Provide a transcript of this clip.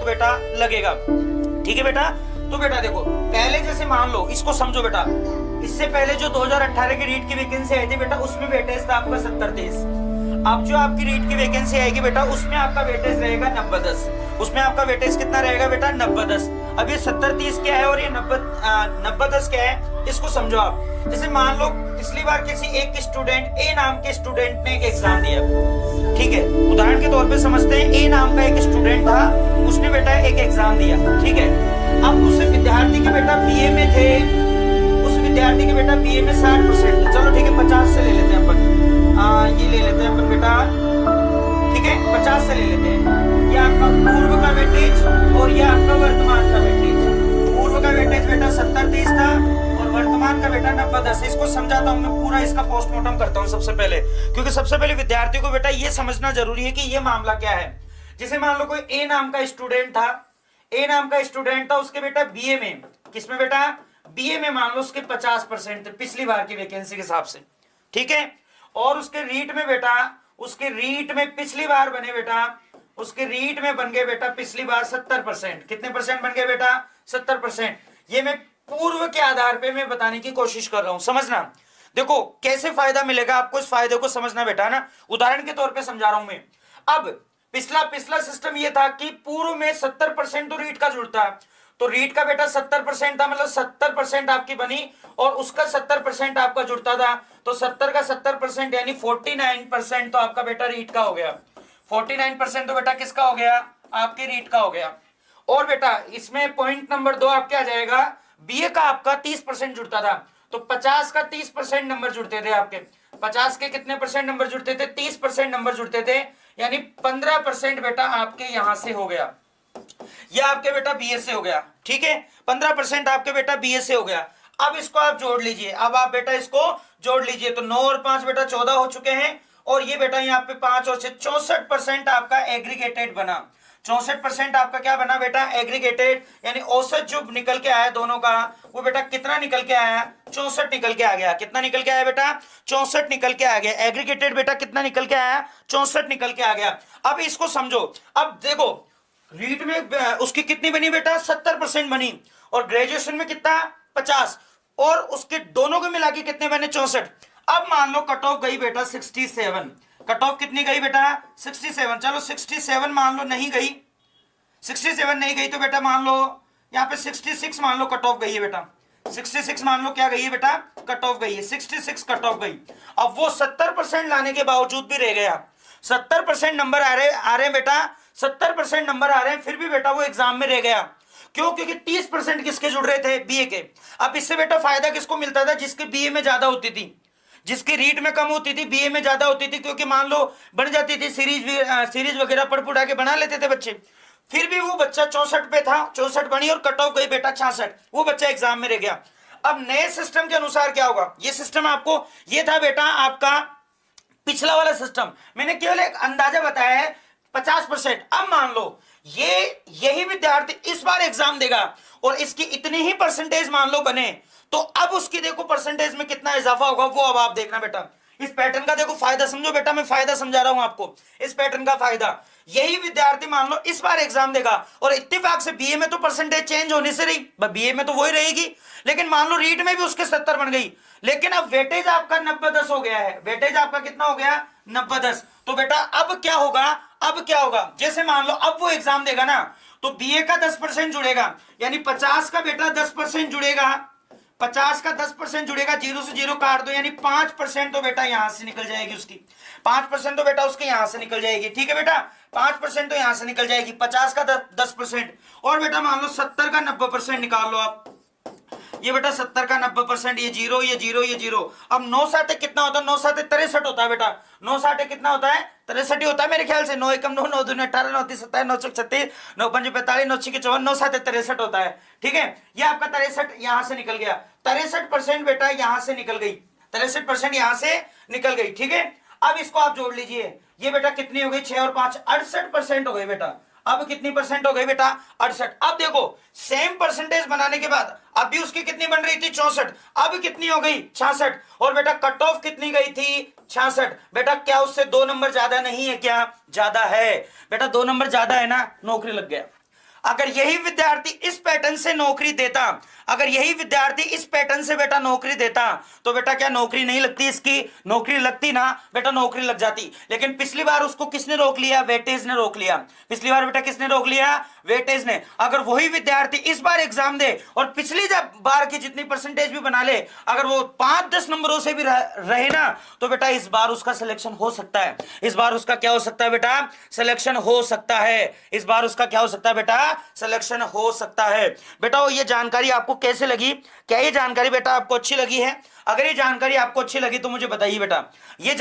आपको बेटा लगेगा। ठीक है बेटा, तो बेटा देखो पहले जैसे मान लो, इसको समझो बेटा, इससे पहले जो 2018 की रीट की वैकेंसी आई थी बेटा, उसमें वेटेज था आपका 70-30। अब जो आपकी रीट की वैकेंसी आएगी बेटा, उसमें आपका वेटेज रहेगा 90-10। उसमें आपका वेटेज कितना रहेगा बेटा? 90-10। अब ये 70-30 क्या है और ये 90-10 क्या है, इसको समझो आप। जैसे मान लो पिछली बार किसी एक स्टूडेंट, ए नाम के स्टूडेंट ने एक एग्जाम दिया, ठीक है, उदाहरण के तौर पे समझते हैं, ए नाम का एक स्टूडेंट था, उसने बेटा एक एग्जाम दिया, ठीक है। अब उस विद्यार्थी के बेटा बीए में थे, उस विद्यार्थी के बेटा बीए में 60%, चलो ठीक है 50 से ले लेते हैं अपन, ये ले लेते हैं अपन बेटा, ठीक है 50 से ले लेते हैं। ये आपका पूर्व का वेटेज और ये आपका वर्तमान का वेटेज। पूर्व का वेटेज बेटा 70-30 था और वर्तमान का बेटा 90-10। इसको समझाता हूं मैं, पूरा इसका पोस्टमार्टम करता हूं सबसे पहले, क्योंकि सबसे पहले विद्यार्थी को बेटा ये समझना जरूरी है कि ये मामला क्या है। जैसे मान लो कोई ए नाम का स्टूडेंट था, ए नाम का स्टूडेंट था, उसके बेटा बीए में, किसमें बेटा? बीए में मान लो उसके 50% थे पिछली बार की वैकेंसी के हिसाब से, ठीक है। और उसके रीट में बेटा, उसके रीट में पिछली बार बने बेटा, उसके रीट में बन गए बेटा पिछली बार 70%। कितने परसेंट बन गए बेटा? 70%। ये मैं पूर्व के आधार पे मैं बताने की कोशिश कर रहा हूं, समझना। देखो कैसे फायदा मिलेगा आपको, इस फायदे को समझना बेटा ना, उदाहरण के तौर पे समझा रहा हूं मैं। अब पिछला सिस्टम ये था कि पूर्व में 70% तो रीट का जुड़ता है, तो रीट का बेटा 70% था, मतलब 70% आपकी बनी और उसका 70% आपका जुड़ता था, तो 70 का 70% यानी 49% तो आपका बेटा रीट का हो गया। 49% तो बेटा किसका हो गया? आपके रीट का हो गया। और बेटा इसमें पॉइंट नंबर 2 आपके आ जाएगा, बीए का आपका 30% जुड़ता था, तो 50 का 30% नंबर जुड़ते थे आपके। 50 के कितने परसेंट नंबर जुड़ते थे? 30% नंबर जुड़ते थे, यानी 15% बेटा आपके यहां से हो गया, यह आपके बेटा बीए से हो गया, ठीक है। 15% आपके बेटा बीए से हो गया। अब इसको आप जोड़ लीजिए, अब आप बेटा इसको जोड़ लीजिए, तो 9 और 5 बेटा 14 हो चुके हैं, और ये बेटा यहाँ पे 5 और 6 64% आपका एग्रीगेटेड बना। 64% आपका क्या बना बेटा? एग्रीगेटेड, यानी औसत जो निकल के आया दोनों का, वो बेटा कितना निकल के आया? 64 निकल के आ गया। कितना निकल के आया बेटा? 64 निकल के आ गया। एग्रीगेटेड बेटा कितना निकल के आया? 64 निकल के आ गया। अब इसको समझो, अब देखो रीट में उसकी कितनी बनी बेटा? 70% बनी, और ग्रेजुएशन में कितना? 50, और उसके दोनों को मिला के कितने बने? 64। अब मान लो कट ऑफ गई बेटा 67, कट ऑफ कितनी गई बेटा? 67। चलो 67 मान लो नहीं गई, 67 नहीं गई तो बेटा मान लो यहाँ पे 66 मान लो कट ऑफ गई है बेटा, 66 मान लो क्या गई है बेटा? कट ऑफ गई है, 66 कट ऑफ गई। अब वो 70% लाने के बावजूद भी रह गया, 70% नंबर आ रहे बेटा, 70% नंबर आ रहे हैं, फिर भी बेटा वो एग्जाम में रह गया। क्यों? क्योंकि 30% किसके जुड़ रहे थे? बीए के। अब इससे बेटा फायदा किसको मिलता था? जिसके बीए में ज्यादा होती थी, जिसकी रीट में कम होती थी बीए में ज्यादा होती थी, क्योंकि मान लो बन जाती थी सीरीज वगैरह पढ़ पुढ़ा के बना लेते थे बच्चे, फिर भी वो बच्चा 64 पे था, 64 बनी और कट ऑफ गई बेटा 66, वो बच्चा एग्जाम में रह गया। अब नए सिस्टम के अनुसार क्या होगा? ये सिस्टम आपको, ये था बेटा आपका पिछला वाला सिस्टम, मैंने केवल एक अंदाजा बताया है 50%। अब मान लो यही विद्यार्थी इस बार एग्जाम देगा और इसकी इतनी ही परसेंटेज मान लो बने, तो अब उसकी देखो परसेंटेज में कितना इजाफा होगा, वो अब आप देखना बेटा। इस पैटर्न का देखो फायदा समझो बेटा, मैं फायदा समझा रहा हूं आपको, इस पैटर्न का फायदा। यही विद्यार्थी मान लो इस बार एग्जाम देगा और इत्तेफाक से बीए में तो परसेंटेज चेंज होने से रही, बीए में तो वही रहेगी, लेकिन मान लो रीट में भी उसके 70 बन गई, लेकिन अब वेटेज आपका 90-10 हो गया है। वेटेज आपका कितना हो गया? 90-10। तो बेटा अब क्या होगा? अब क्या होगा? जैसे मान लो अब वो एग्जाम देगा ना, तो बीए का 10% जुड़ेगा, यानी 50 का बेटा 10% जुड़ेगा, 50 का 10% जुड़ेगा, 0 से 0 काट दो, यानी 5% तो बेटा यहां से निकल जाएगी उसकी, 5% तो बेटा उसके यहां से निकल जाएगी, ठीक है बेटा, 5% तो यहां से निकल जाएगी। 50 का 10%, और बेटा मान लो 70 का 90% निकाल लो आप, ये बेटा 70 का 90%, ये 0 ये 0 ये 0। अब 9 साते कितना होता है? 9 साते 63 होता है बेटा, 9 साते कितना होता है? 63 ही होता है मेरे ख्याल से। 9 एकम 9, 9 दूनी 18, 9 तीन 27, 9 चौक 36, 9 पंजे 45, 9 छक्के 54, 9 साते 63 होता है, ठीक है। ये आपका 63 यहां से निकल गया, 63% बेटा यहां से निकल गई, 63% यहां से निकल गई, ठीक है। अब इसको आप जोड़ लीजिए, ये बेटा कितनी हो गई? 6 और 5 68% हो गई बेटा। अब कितनी परसेंट हो गई बेटा? 68। अब देखो सेम परसेंटेज बनाने के बाद अभी उसकी कितनी बन रही थी? 64, अब कितनी हो गई? 66। और बेटा कट ऑफ कितनी गई थी? 66। बेटा क्या उससे 2 नंबर ज्यादा नहीं है क्या? ज्यादा है बेटा, 2 नंबर ज्यादा है ना, नौकरी लग गया। अगर यही विद्यार्थी इस पैटर्न से नौकरी देता, अगर यही विद्यार्थी इस पैटर्न से बेटा नौकरी देता, तो बेटा क्या नौकरी नहीं लगती, इसकी नौकरी लगती ना बेटा, नौकरी लग जाती। लेकिन पिछली बार उसको किसने रोक लिया, वेटेज ने रोक लिया। पिछली बार बेटा किसने रोक लिया, वेटेज ने। अगर वही विद्यार्थी इस बार एग्जाम दे और पिछली जब बार की जितनी परसेंटेज भी बना ले, अगर वो 5-10 नंबरों से भी रहे ना, तो बेटा इस बार उसका सिलेक्शन हो सकता है। इस बार उसका क्या हो सकता है बेटा, सिलेक्शन हो सकता है। इस बार उसका क्या हो सकता है बेटा, सिलेक्शन हो सकता है। बेटा ये जानकारी आपको कैसे लगी, क्या ये जानकारी बेटा आपको अच्छी लगी है? अगर ये जानकारी आपको अच्छी लगी तो मुझे बताइए बेटा। ये